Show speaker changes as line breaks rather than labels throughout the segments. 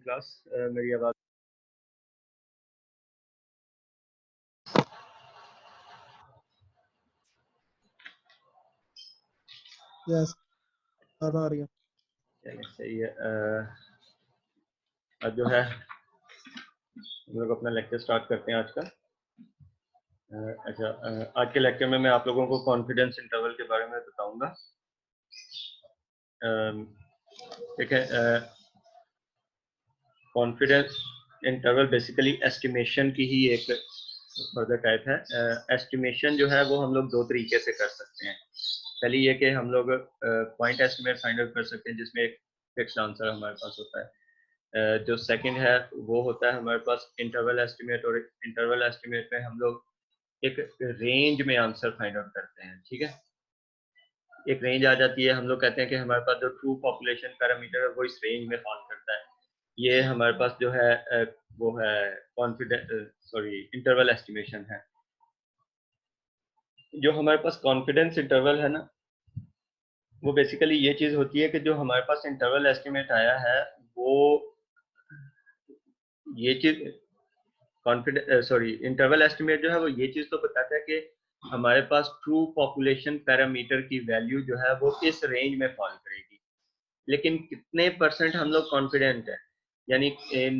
Class मेरी आवाज
yes आ रही है।
सही है। आज जो है हम लोग अपना लेक्चर स्टार्ट करते हैं आज का। अच्छा, आज के लेक्चर में मैं आप लोगों को कॉन्फिडेंस इंटरवल के बारे में बताऊंगा। ठीक है, कॉन्फिडेंस इंटरवल बेसिकली एस्टिमेशन की ही एक फर्दर टाइप है। एस्टिमेशन जो है वो हम लोग दो तरीके से कर सकते हैं। पहले ये कि हम लोग पॉइंट एस्टिमेट फाइंड आउट कर सकते हैं जिसमें एक फिक्स आंसर हमारे पास होता है। जो सेकंड है वो होता है हमारे पास इंटरवल एस्टिमेट, और इंटरवल एस्टिमेट में हम लोग एक रेंज में आंसर फाइंड आउट करते हैं। ठीक है, एक रेंज आ जाती है, हम लोग कहते हैं कि हमारे पास जो ट्रू पॉपुलेशन पैरामीटर है वो इस रेंज में फॉल करता है। ये हमारे पास जो है वो है इंटरवल एस्टिमेशन है। जो हमारे पास कॉन्फिडेंस इंटरवल है ना, वो बेसिकली ये चीज होती है कि जो हमारे पास इंटरवल एस्टिमेट आया है वो ये चीज इंटरवल एस्टिमेट जो है वो ये चीज तो बताता है कि हमारे पास ट्रू पॉपुलेशन पैरामीटर की वैल्यू जो है वो इस रेंज में फॉल करेगी। लेकिन कितने परसेंट हम लोग कॉन्फिडेंट हैं, यानी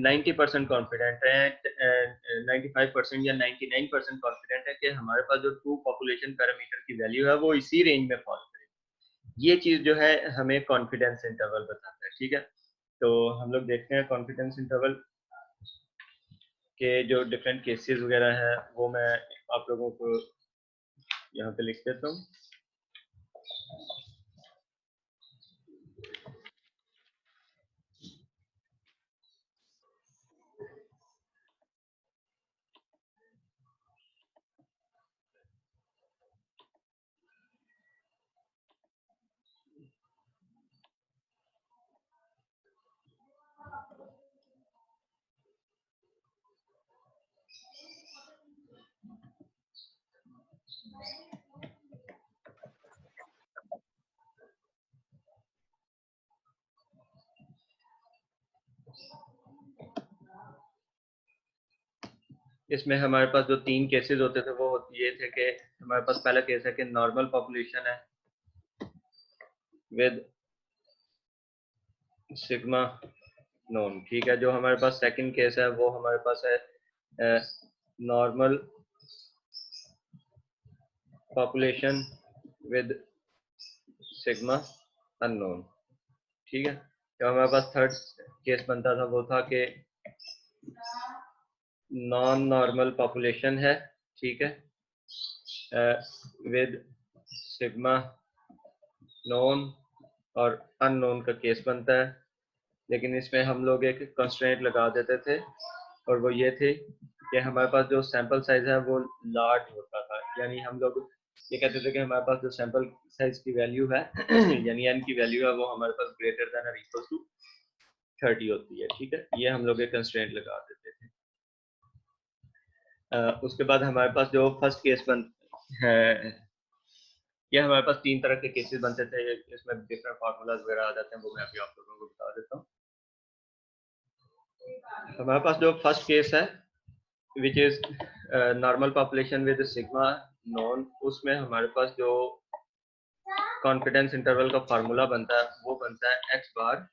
90% कॉन्फिडेंट है, 95% या 99% कॉन्फिडेंट है कि हमारे पास जो ट्रू पॉपुलेशन पैरामीटर की वैल्यू है वो इसी रेंज में फॉल करेगी। ये चीज जो है हमें कॉन्फिडेंस इंटरवल बताता है। ठीक है, तो हम लोग देखते हैं कॉन्फिडेंस इंटरवल के जो डिफरेंट केसेस वगैरह है वो मैं आप लोगों को यहाँ पे लिख देता हूँ। इसमें हमारे पास जो तीन केसेस होते थे वो ये थे कि हमारे पास पहला केस है कि नॉर्मल पॉपुलेशन है विद सिग्मा नोन। ठीक है, जो हमारे पास सेकंड केस है वो हमारे पास है normal population with sigma unknown. ठीक है, जो हमारे पास थर्ड केस बनता था वो था कि नॉन नॉर्मल पॉपुलेशन है, ठीक है, विद सिग्मा नोन और अननोन का केस बनता है। लेकिन इसमें हम लोग एक कंस्ट्रेंट लगा देते थे और वो ये थी कि हमारे पास जो सैंपल साइज है वो लार्ज होता था। यानी हम लोग ये कहते थे कि हमारे पास जो सैंपल साइज की वैल्यू है यानी n की वैल्यू है वो हमारे पास ग्रेटर देन और इक्वल टू 30 होती है। ठीक है, ये हम लोग एक कंस्ट्रेंट लगा देते थे। उसके बाद हमारे पास जो फर्स्ट केस है, ये हमारे पास तीन तरह के केसेस बनते थे, इसमें डिफरेंट फार्मूलाज वगैरह आ जाते हैं, वो मैं अभी आप लोगों को बता देता हूँ। हमारे पास जो फर्स्ट केस है which is normal population with sigma non, उसमें हमारे पास जो कॉन्फिडेंस इंटरवल का फार्मूला बनता है वो बनता है x bar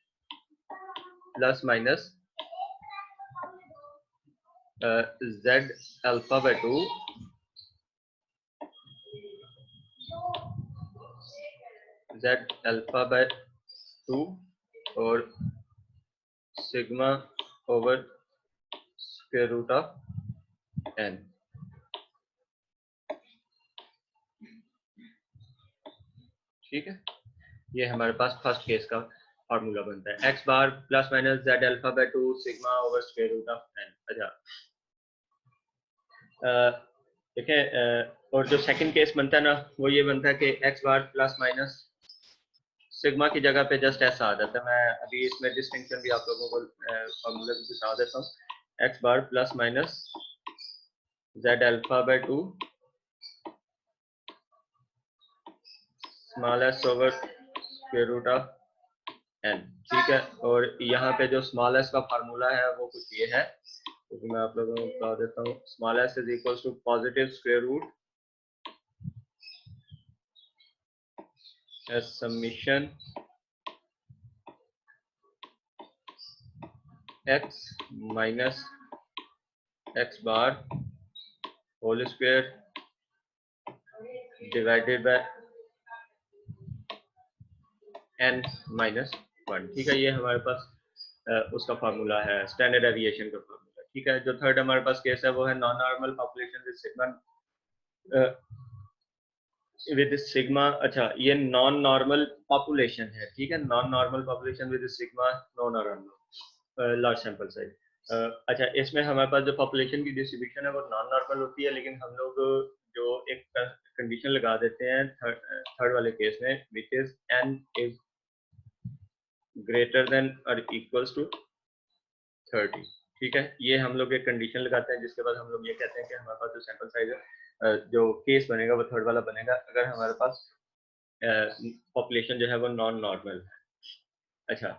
plus minus z alpha by 2 z alpha by 2 और sigma over square root of n। ठीक है, ये हमारे पास फर्स्ट केस का फार्मूला बनता है, x bar plus minus z alpha by 2 sigma over square root of n। अच्छा, देखें, और जो सेकंड केस बनता है ना वो ये बनता है कि x bar plus minus sigma की जगह पे जस्ट ऐसा आ जाता है। मैं अभी इसमें डिस्टिंक्शन भी आप लोगों को फार्मूला भी बता देता हूँ। x bar plus minus z alpha by 2 small s over square root of n, ठीक है। और यहाँ पे जो स्मॉल s का फार्मूला है वो कुछ ये है, तो मैं आप लोगों को बता देता हूँ। Small s is equal to positive square root as summation x minus x bar whole square divided by n minus 1, ठीक है। ये हमारे पास उसका फार्मूला है, स्टैंडर्ड एविएशन का फार्मूला, ठीक है। जो थर्ड हमारे पास केस है वो है non normal population with sigma, अच्छा ये नॉन नॉर्मल पॉपुलेशन है, ठीक है। Non normal population with sigma non normal large sample size. अच्छा, इसमें हमारे पास जो पॉपुलेशन की डिस्ट्रीब्यूशन है वो नॉन नॉर्मल होती है, लेकिन हम लोग जो एक कंडीशन लगा देते हैं थर्ड वाले केस में, which is n is greater than और इक्वल्स टू 30, ठीक है। ये हम लोग एक कंडीशन लगाते हैं, जिसके बाद हम लोग ये कहते हैं कि हमारे पास जो सैंपल साइज है, जो केस बनेगा वो थर्ड वाला बनेगा, अगर हमारे पास पॉपुलेशन जो है वो नॉन नॉर्मल है। अच्छा,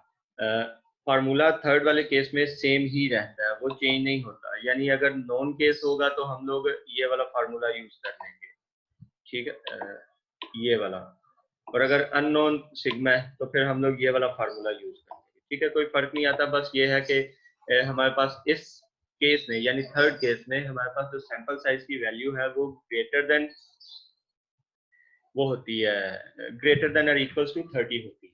फार्मूला थर्ड वाले केस में सेम ही रहता है, वो चेंज नहीं होता। यानी अगर नॉन केस होगा तो हम लोग ये वाला फार्मूला यूज कर लेंगे, ठीक है, ये वाला। और अगर अननोन सिग्मा है तो फिर हम लोग ये वाला फार्मूला यूज करेंगे, ठीक है। कोई फर्क नहीं आता, बस ये है कि हमारे पास इस केस में यानी थर्ड केस में हमारे पास जो सैंपल साइज की वैल्यू है वो ग्रेटर देन वो होती है, ग्रेटर देन और इक्वल्स टू 30 होती है।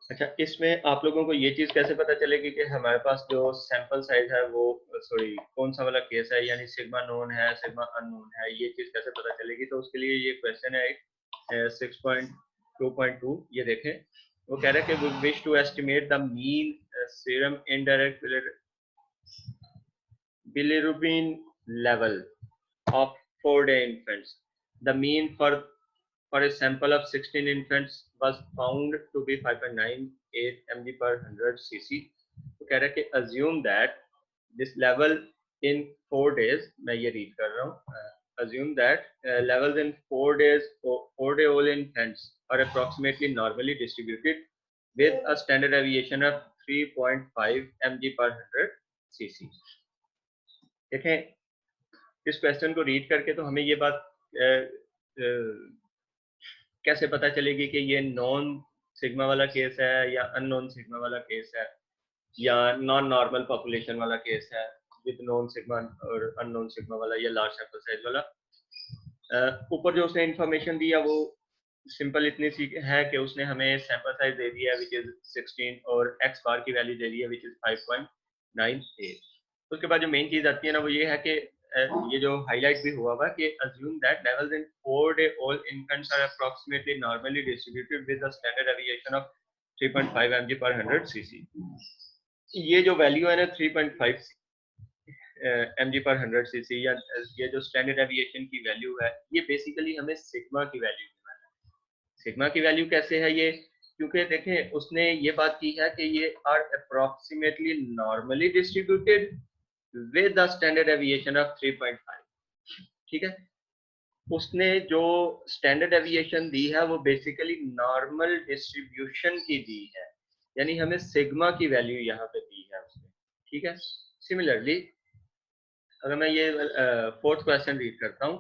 अच्छा, इसमें आप लोगों को ये चीज कैसे पता चलेगी कि हमारे पास जो सैंपल साइज है वो, सॉरी, कौन सा वाला केस है, यानी सिग्मा नोन है सिग्मा अननोन है, ये चीज कैसे पता चलेगी? तो उसके लिए ये क्वेश्चन है 6.2.2, ये देखें। वो कह रहा है कि we wish to estimate the mean serum indirect bilirubin level of 4-day infants. The mean for a sample of 16 infants was found to be 5.98 mg per 100 cc. तो कह रहा है कि assume that this level in 4 days, मैं ये read कर रहा हूँ, assume that levels in 4 days, 4-day old infants are approximately normally distributed with a standard deviation of 3.5 mg per 100 cc. देखें, इस क्वेश्चन को रीड करके तो हमें ये बात कैसे पता चलेगी कि ये नॉन सिग्मा वाला केस है या अननोन सिग्मा वाला केस है या नॉन नॉर्मल पॉपुलेशन वाला केस है विद नॉन सिग्मा और अननोन सिग्मा वाला या लार्ज सैंपल साइज वाला। ऊपर जो उसने इंफॉर्मेशन दिया वो सिंपल इतनी सी है कि उसने हमें सैंपल साइज दे दिया विच इज 16 और एक्स बार की वैल्यू दे दी है विच इज 5.98। उसके बाद जो मेन चीज आती है ना वो ये है कि ये जो हाईलाइट भी हुआ हुआ कि assume that levels in 4-day old infants are approximately normally distributed with a standard deviation of 3.5 mg per 100 cc। ये जो वैल्यू है ना 3.5 mg per 100 cc या ये जो स्टैंडर्ड डेविएशन की वैल्यू है, ये बेसिकली हमें सिग्मा की वैल्यू है। सिग्मा की वैल्यू कैसे है ये? क्योंकि देखें उसने ये बात की है कि ये are approximately normally distributed with the standard deviation of 3.5, ठीक है। उसने जो स्टैंडर्ड डेविएशन दी है वो बेसिकली नॉर्मल डिस्ट्रीब्यूशन की दी है, यानी हमें सिग्मा की वैल्यू यहाँ पे दी है उसने, ठीक है। सिमिलरली अगर मैं ये फोर्थ क्वेश्चन रीड करता हूँ,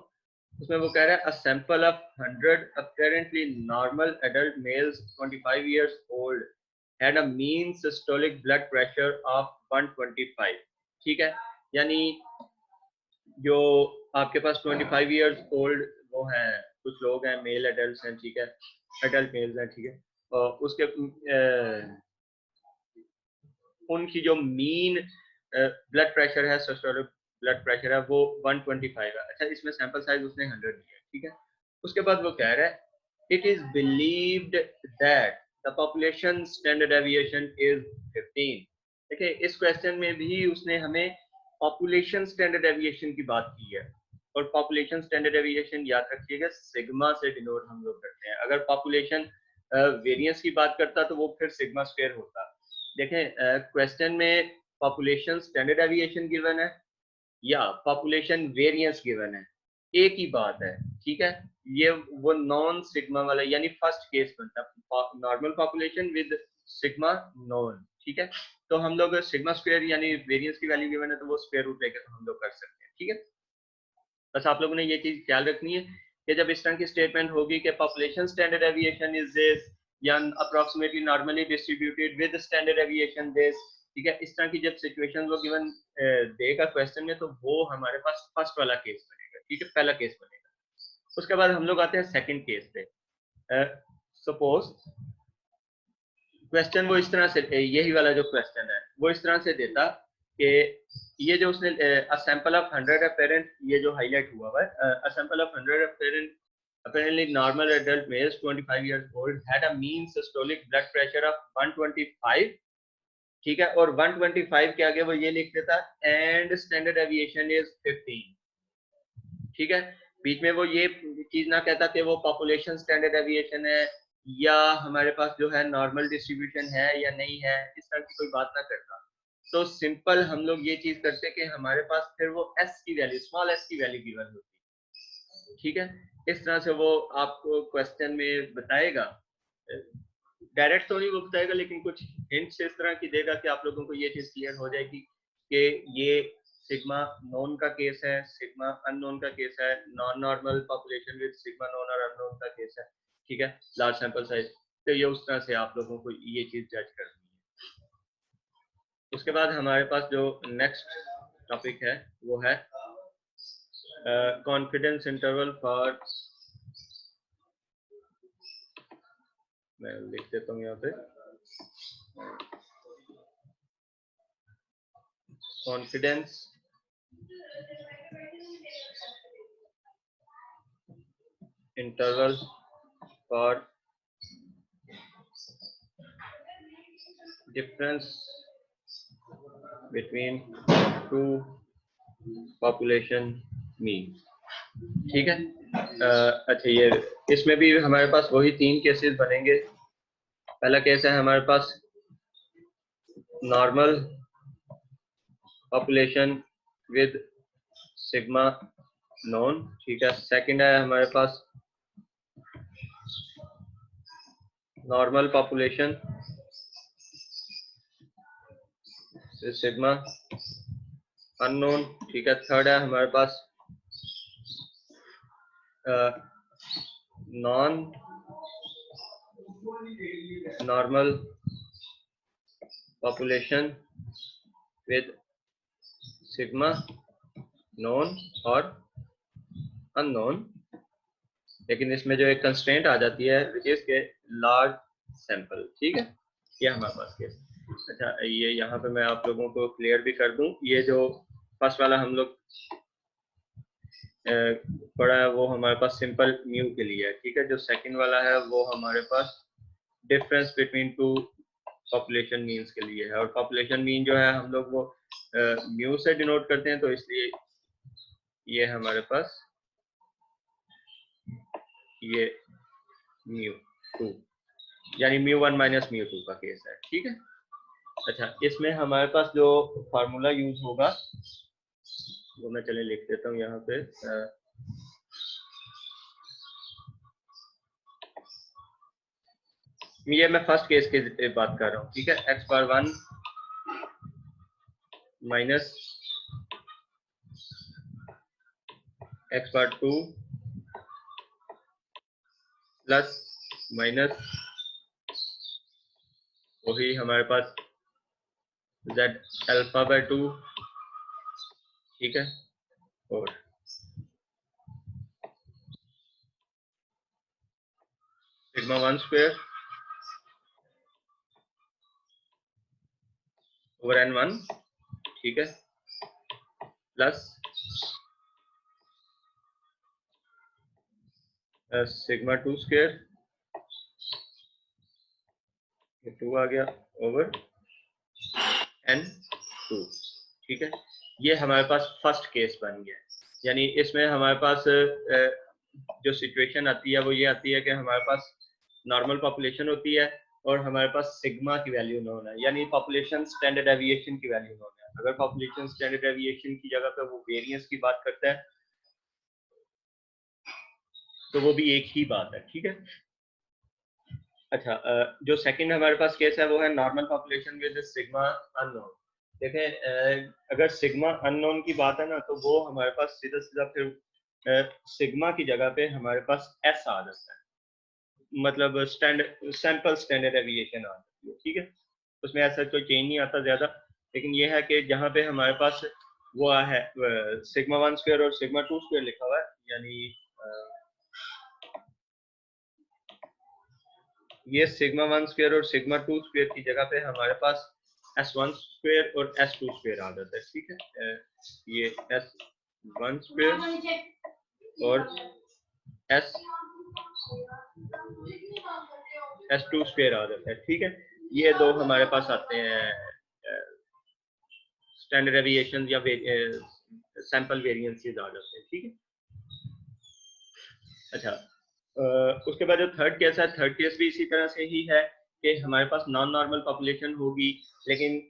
उसमें वो कह रहा है a sample of 100 apparently normal adult males 25 years old had a mean systolic blood pressure of 125, ठीक है। यानी जो आपके पास 25 इयर्स ओल्ड वो हैं, कुछ लोग हैं, मेल एडल्ट हैं, ठीक है, एडल्ट मेल्स हैं, ठीक है, और उसके उनकी जो मीन ब्लड प्रेशर है, सिस्टोलिक ब्लड प्रेशर है, वो 125 है। अच्छा, इसमें सैंपल साइज उसने 100 दिया है, ठीक है। उसके बाद वो कह रहा है it is believed that the population standard deviation is 15। देखिए इस क्वेश्चन में भी उसने हमें पॉपुलेशन स्टैंडर्ड डेविएशन की बात की है, और पॉपुलेशन स्टैंडर्ड डेविएशन याद रखिएगा सिग्मा से डिनोट हम लोग करते हैं। अगर पॉपुलेशन वेरिएंस की बात करता तो वो फिर सिग्मा स्क्वायर होता। देखें क्वेश्चन में पॉपुलेशन स्टैंडर्ड डेविएशन गिवन है या पॉपुलेशन वेरिएंस गिवन है, एक ही बात है। ठीक है, ये वो नॉन सिग्मा वाला यानी फर्स्ट केस बनता है, normal population with sigma known. ठीक है, तो हम लोग सिग्मा स्क्वायर यानी वेरिएंस की वैल्यू गिवन है तो वो स्क्वायर रूट लेकर हम लोग कर सकते हैं। ठीक है, बस आप लोगों ने ये चीज ख्याल रखनी है कि जब इस तरह की स्टेटमेंट होगी कि population standard deviation is this या approximately normally distributed with standard deviation this, ठीक है, इस तरह की जब सिचुएशन वो गिवन देगा क्वेश्चन में तो वो हमारे पास फर्स्ट वाला केस बनेगा। ठीक है, पहला केस बनेगा। उसके बाद हम लोग आते हैं सेकंड केस पे। सपोज क्वेश्चन वो इस तरह से, यही वाला जो क्वेश्चन है वो इस तरह से देता कि ये जो उसने अ सैंपल ऑफ 100 अपेरेंट, ये जो हाईलाइट हुआ है, a sample of 100 apparent apparently normal adult males 25 years old had a mean systolic blood pressure of 125। ठीक है, और 125 के आगे वो ये लिख देता एंड स्टैंडर्ड डेविएशन इज 15। ठीक है, बीच में वो ये चीज ना कहता कि वो पॉपुलेशन स्टैंडर्ड डेविएशन है या हमारे पास जो है नॉर्मल डिस्ट्रीब्यूशन है या नहीं है, इस तरह की कोई बात ना करता। तो सिंपल हम लोग ये चीज करते कि हमारे पास फिर वो एस की वैल्यू, स्मॉल एस की वैल्यू गिवन होती। ठीक है, इस तरह से वो आपको क्वेश्चन में बताएगा, डायरेक्ट तो नहीं वो बताएगा लेकिन कुछ हिंट्स इस तरह की देगा कि आप लोगों को ये चीज क्लियर हो जाएगी कि ये सिग्मा नॉन का केस है, सिग्मा अननोन का केस है, non normal population with sigma known और अननोन का केस है। ठीक है, लार्ज सैंपल साइज, तो ये उस तरह से आप लोगों को ये चीज जज करनी है। उसके बाद हमारे पास जो नेक्स्ट टॉपिक है वो है कॉन्फिडेंस इंटरवल फॉर, मैं लिख देता हूँ यहाँ पे, confidence interval for difference between two population mean. ठीक है, अच्छा ये इसमें भी हमारे पास वही 3 केसेस बनेंगे। पहला केस है हमारे पास normal population with sigma known. ठीक है, सेकंड है हमारे पास normal population with sigma unknown. ठीक है, थर्ड है हमारे पास non normal population with sigma known और अननोन, लेकिन इसमें जो एक कंस्ट्रेंट आ जाती है विच इज के लार्ज सैंपल। ठीक है, ये हमारे पास केस। अच्छा, ये यहाँ पे मैं आप लोगों को क्लियर भी कर दूं, ये जो फर्स्ट वाला हम लोग पढ़ा है वो हमारे पास सिंपल म्यू के लिए है। ठीक है, जो सेकंड वाला है वो हमारे पास difference between two population means के लिए है, और पॉपुलेशन मीन जो है हम लोग वो म्यू से डिनोट करते हैं, तो इसलिए ये हमारे पास ये म्यू 2 यानी म्यू 1 माइनस म्यू 2 का केस है। ठीक है, अच्छा इसमें हमारे पास जो फार्मूला यूज होगा वो मैं चले लिख देता हूँ यहाँ पे। ये मैं फर्स्ट केस की बात कर रहा हूँ। ठीक है, x बार 1 माइनस x बार 2 प्लस माइनस वही हमारे पास z अल्फा बाय 2। ठीक है, और सिग्मा 1 स्क्वायर ओवर n1। ठीक है, प्लस सिग्मा 2 स्क्वायर, ये 2 आ गया ओवर n2। ठीक है, ये हमारे पास फर्स्ट केस बन गया, यानी इसमें हमारे पास जो सिचुएशन आती है वो ये आती है कि हमारे पास नॉर्मल पॉपुलेशन होती है और हमारे पास सिग्मा की वैल्यू नोन है, यानी पॉपुलेशन स्टैंडर्ड डेविएशन की वैल्यू नोन है। अगर पॉपुलेशन स्टैंडर्ड डेविएशन की जगह पे वो वेरिएंस की बात करता है तो वो भी एक ही बात है, ठीक है। अच्छा, जो सेकंड हमारे पास केस है वो है normal population with sigma unknown. देखें, अगर सिग्मा अननोन की बात है ना, तो वो हमारे पास सीधा सीधा फिर सिग्मा की जगह पे हमारे पास एस आ जाता है, मतलब सैंपल स्टैंडर्ड एविएशन आ जाती है, ठीक है। उसमें ऐसा कोई चेंज नहीं आता ज्यादा, लेकिन ये है कि जहाँ पे हमारे पास वो है सिग्मा 1 स्क्वायर और सिग्मा 2 स्क्वायर लिखा हुआ है, यानी ये सिग्मा 1 स्क्वायर और सिग्मा 2 स्क्वायर की जगह पे हमारे पास S1 स्क्वायर और S2 स्क्वायर आ जाता है, ठीक है। ये S1 स्क्वायर और S2 स्क्वायर आ जाता है, ठीक है। ये दो हमारे पास आते हैं स्टैंडर्ड एविएशन या सैंपल वेरिएंसेस आ जाते हैं, ठीक है। अच्छा, उसके बाद जो थर्ड केस है, थर्ड केस भी इसी तरह से ही है कि हमारे पास नॉन नॉर्मल पॉपुलेशन होगी, लेकिन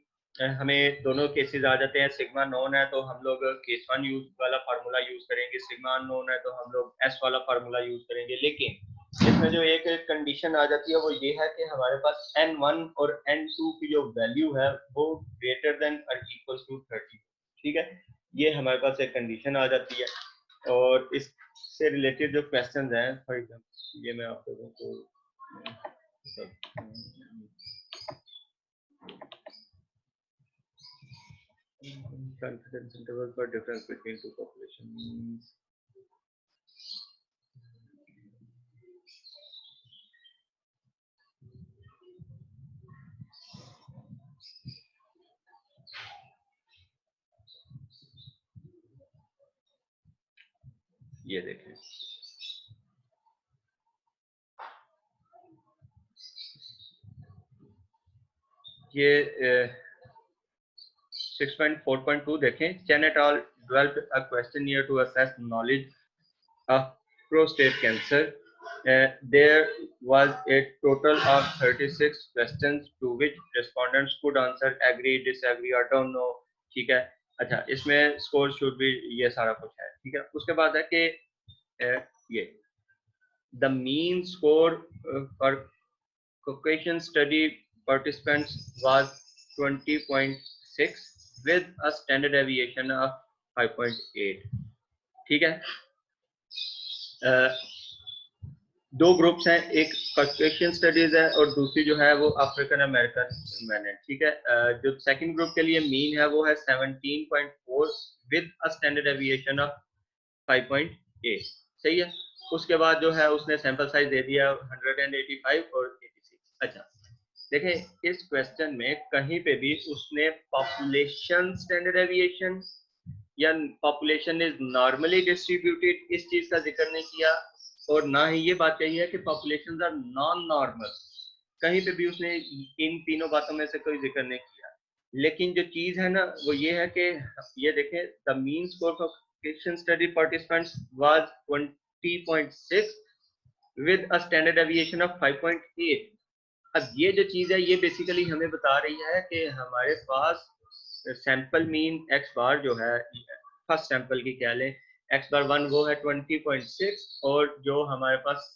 हमें दोनों केसेस आ जाते हैं। सिग्मा नोन है तो हम लोग केस 1 यूज वाला फार्मूला यूज करेंगे, सिग्मा अननोन है तो हम लोग एस वाला फार्मूला यूज करेंगे। लेकिन इसमें जो एक कंडीशन आ जाती है वो ये है कि हमारे पास n1 और n2 की जो वैल्यू है वो ग्रेटर देन और इक्वल टू 30, ठीक है। ये हमारे पास एक कंडीशन आ जाती है। और इससे रिलेटेड जो क्वेश्चन हैं, फॉर एग्जाम्पल ये मैं आप लोगों को confidence interval for difference between two populations. ये देखें, ये 6.4.2 देखें। Chen et al. Developed a questionnaire to assess knowledge of prostate cancer. There was a total of 36 questions to which respondents could answer agree, disagree or don't know, ठीक है। अच्छा, इसमें score shoot भी ये सारा कुछ है, ठीक है। उसके बाद है कि ये the mean score for Caucasian study participants was 20.6 with a standard deviation of 5.8, ठीक है। दो ग्रुप्स हैं, एक कॉकेशियन स्टडीज है और दूसरी जो है वो अफ्रीकन अमेरिकन मैन है, ठीक है। जो सेकंड ग्रुप के लिए मीन है वो है 17.4 with a standard deviation of 5.8, सही है। उसके बाद जो है उसने सैंपल साइज दे दिया 185 और 86। अच्छा, देखें इस क्वेश्चन में कहीं पे भी उसने पॉपुलेशन स्टैंडर्ड डेविएशन या पॉपुलेशन इज नॉर्मली डिस्ट्रीब्यूटेड इस चीज का जिक्र नहीं किया, और ना ही ये बात कही है कि पॉपुलेशन आर नॉन नॉर्मल। कहीं पे भी उसने इन तीनों बातों में से कोई जिक्र नहीं किया। लेकिन जो चीज है ना वो ये है कि ये देखें, the mean score for Caucasian study participants was 20.6 with a standard deviation of 5.8। अब ये जो चीज है ये बेसिकली हमें बता रही है कि हमारे पास सैंपल मीन एक्स बार जो है फर्स्ट सैंपल की कह लें, एक्स बार 1 वो है 20.6, और जो हमारे पास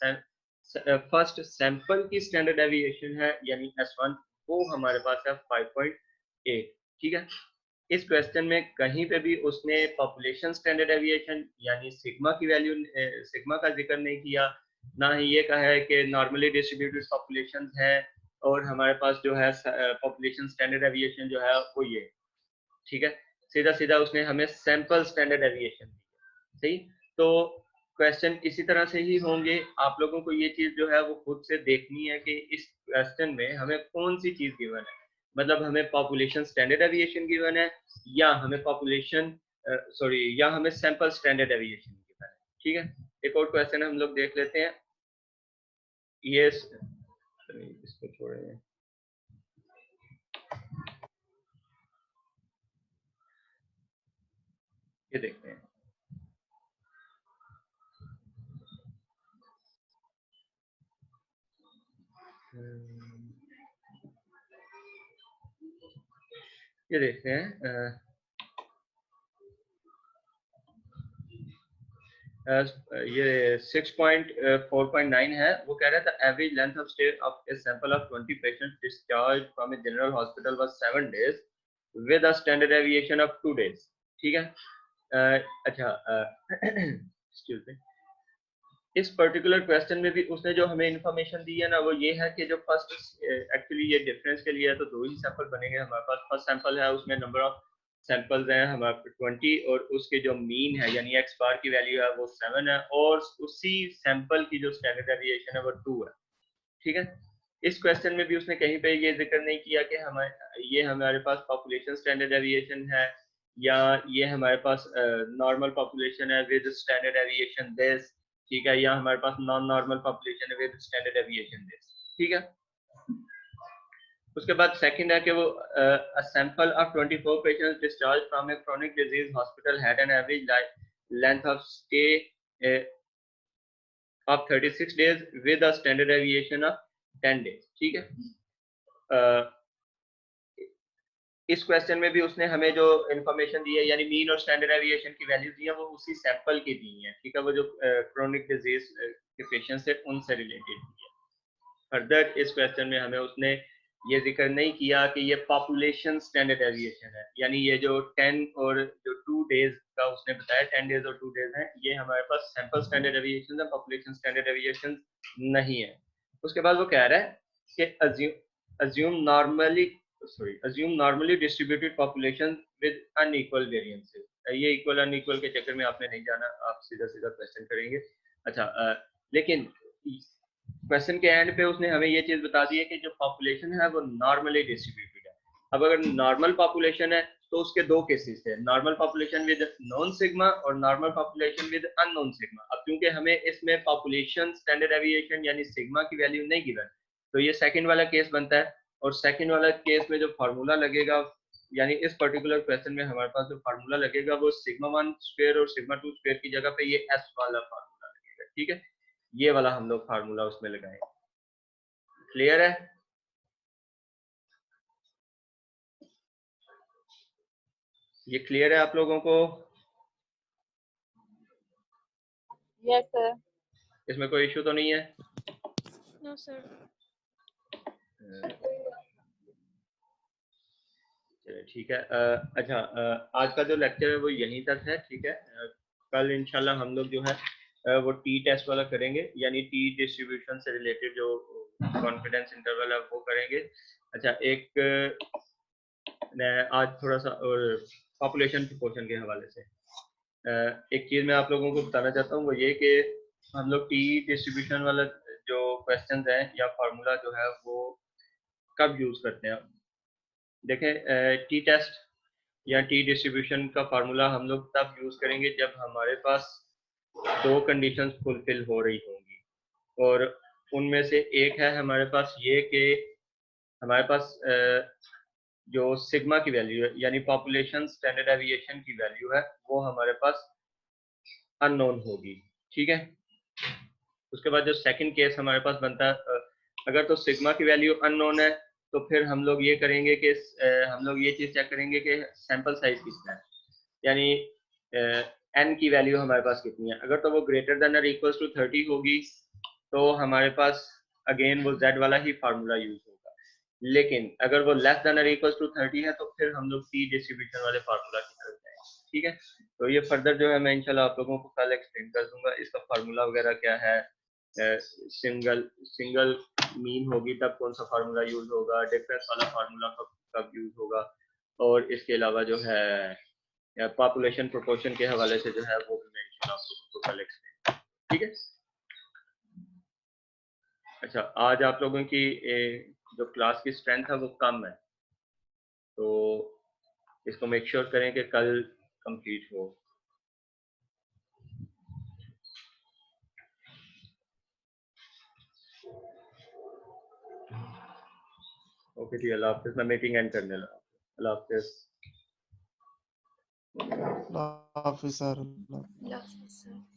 फर्स्ट सैंपल की स्टैंडर्ड डेविएशन है यानी S1 वो हमारे पास है 5.8, ठीक है। इस क्वेश्चन में कहीं पे भी उसने पॉपुलेशन स्टैंडर्ड डेविएशन यानी सिग्मा की वैल्यू सिग्मा का जिक्र नहीं किया, ना ही ये कहा है कि नॉर्मली डिस्ट्रीब्यूटेड पॉपुलेशन है और हमारे पास जो है पॉपुलेशन स्टैंडर्ड डेविएशन जो है वो ये, ठीक है। सीधा सीधा उसने हमें सैंपल स्टैंडर्ड डेविएशन दी, सही। तो क्वेश्चन इसी तरह से ही होंगे। आप लोगों को ये चीज जो है वो खुद से देखनी है कि इस क्वेश्चन में हमें कौन सी चीज गिवन है, मतलब हमें पॉपुलेशन स्टैंडर्ड डेविएशन गिवन है या हमें पॉपुलेशन या हमें सैंपल स्टैंडर्ड डेविएशन गिवन है, ठीक है। एक और क्वेश्चन हम लोग देख लेते हैं। ये इसको छोड़ें, ये देखते हैं। ये देखते हैं ये 6.4.9 है, वो कह रहा था average length of stay of a sample of 20 patients discharge from a general hospital was 7 days with a standard deviation of 2 days। ठीक है। अच्छा एक्सक्यूज मी, इस पर्टिकुलर क्वेश्चन में भी उसने जो हमें इंफॉर्मेशन दी है ना, वो ये है कि जो फर्स्ट एक्चुअली ये डिफरेंस के लिए है तो 2 ही सैंपल बनेंगे हमारे पास। फर्स्ट सैंपल है, उसमें नंबर ऑफ सैंपल्स हैं हमारे 20 और उसके जो मीन है यानी एक्स बार की वैल्यू है वो 7 है और उसी सैंपल की जो स्टैंडर्ड डेविएशन है वो 2 है। ठीक है। इस क्वेश्चन में भी उसने कहीं पे ये जिक्र नहीं किया कि ये हमारे पास पॉपुलेशन स्टैंडर्ड डेविएशन है या ये हमारे पास नॉर्मल पॉपुलेशन है विद स्टैंडर्ड डेविएशन दिस, ठीक है, या हमारे पास नॉन नॉर्मल पॉपुलेशन है विद स्टैंडर्ड डेविएशन दिस। ठीक है। उसके बाद सेकंड है कि वो a sample of 24 patients discharged from a chronic disease hospital had an average length of stay of 36 days with a standard deviation of 10 days। ठीक है। इस क्वेश्चन में भी उसने हमें जो इन्फॉर्मेशन दी है यानी मीन और स्टैंडर्ड डेविएशन की वैल्यूज दी है वो उसी सैंपल की दी है। ठीक है, वो जो क्रोनिक डिजीज के पेशेंट्स है उनसे रिलेटेड दी है। फर्दर इस क्वेश्चन में हमें उसने ये जिक्र नहीं किया कि ये पॉपुलेशन स्टैंडर्ड डेविएशन है, यानी ये जो 10 और जो 2 डेज का उसने बताया 10 डेज और 2 डेज है, ये हमारे पास सैंपल स्टैंडर्ड डेविएशन है, पॉपुलेशन स्टैंडर्ड डेविएशन नहीं है। उसके बाद वो कह रहा है कि assume normally distributed population with unequal variances। ये इक्वल अनइक्वल के चक्कर में आपने नहीं जाना, आप सीधा सीधा क्वेश्चन करेंगे। अच्छा, लेकिन क्वेश्चन के एंड पे उसने हमें ये चीज बता दी है कि जो पॉपुलेशन है वो नॉर्मली डिस्ट्रीब्यूटेड है। अब अगर नॉर्मल पॉपुलेशन है तो उसके दो केसेस है, normal population with known sigma और normal population with unknown sigma. अब क्योंकि हमें इसमें पॉपुलेशन स्टैंडर्ड डेविएशन यानी सिग्मा की वैल्यू नहीं गिवन, तो ये सेकंड वाला केस बनता है। और सेकंड वाला केस में जो फार्मूला लगेगा यानी इस पर्टिकुलर क्वेश्चन में हमारे पास जो फार्मूला लगेगा वो सिग्मा 1 स्क्वायर और सिग्मा 2 स्क्वायर की जगह पे ये एस वाला फार्मूला लगेगा। ठीक है, ये वाला हम लोग फार्मूला उसमें लगाएंगे। क्लियर है? ये क्लियर है आप लोगों को?
Yes sir.
इसमें कोई इशू तो नहीं है?
No sir.
चलिए ठीक है। अच्छा, आज का जो लेक्चर है वो यहीं तक है। ठीक है, कल इंशाल्लाह हम लोग जो है वो टी टेस्ट वाला करेंगे, यानी टी डिस्ट्रीब्यूशन से रिलेटेड जो कॉन्फिडेंस इंटरवल है वो करेंगे। अच्छा, एक आज थोड़ा सा और पॉपुलेशन प्रोपोर्शन के हवाले से एक चीज़ मैं आप लोगों को बताना चाहता हूँ, वो ये कि हम लोग टी डिस्ट्रीब्यूशन वाला जो क्वेश्चंस हैं या फार्मूला जो है वो कब यूज़ करते हैं। देखें, टी टेस्ट या टी डिस्ट्रीब्यूशन का फार्मूला हम लोग तब यूज़ करेंगे जब हमारे पास दो कंडीशंस फुलफिल हो रही होंगी, और उनमें से एक है हमारे पास ये कि हमारे पास जो सिग्मा की वैल्यू है यानी पॉपुलेशन स्टैंडर्ड डेविएशन की वैल्यू है वो हमारे पास अननोन होगी। ठीक है, उसके बाद जो सेकंड केस हमारे पास बनता है, अगर तो सिग्मा की वैल्यू अननोन है तो फिर हम लोग ये करेंगे कि हम लोग ये चीज़ चेक करेंगे कि सैंपल साइज कितना है, यानी एन की वैल्यू हमारे पास कितनी है। अगर तो वो ग्रेटर देन और इक्वल टू 30 होगी तो हमारे पास अगेन वो जेड वाला ही फार्मूला यूज होगा, लेकिन अगर वो लेस देन और इक्वल टू 30 है तो फिर हम लोग टी डिस्ट्रीब्यूशन वाले फार्मूला की तरफ जाएंगे। ठीक है, तो ये फर्दर जो है मैं इंशाल्लाह आप लोगों को कल एक्सप्लेन कर दूंगा इसका फार्मूला वगैरह क्या है, सिंगल मीन होगी तब कौन सा फार्मूला यूज होगा, डिफरेंस वाला फार्मूला कब यूज होगा, और इसके अलावा जो है पॉपुलेशन प्रोपोर्शन के हवाले से जो है वो भी मैं इंशाल्लाह आप लोगों को कल एक्सप्लेन। ठीक है। अच्छा, आज आप लोगों की जो क्लास की स्ट्रेंथ है वो कम है, तो इसको मेक श्योर करें कि कल कंप्लीट हो। ओके जी, अल्लाह हाफिज़। मैं मीटिंग एंड करने लगा। अल्लाह हाफिज़।
अल्लाह हाफिज़ सर।
अल्लाह हाफिज़ सर।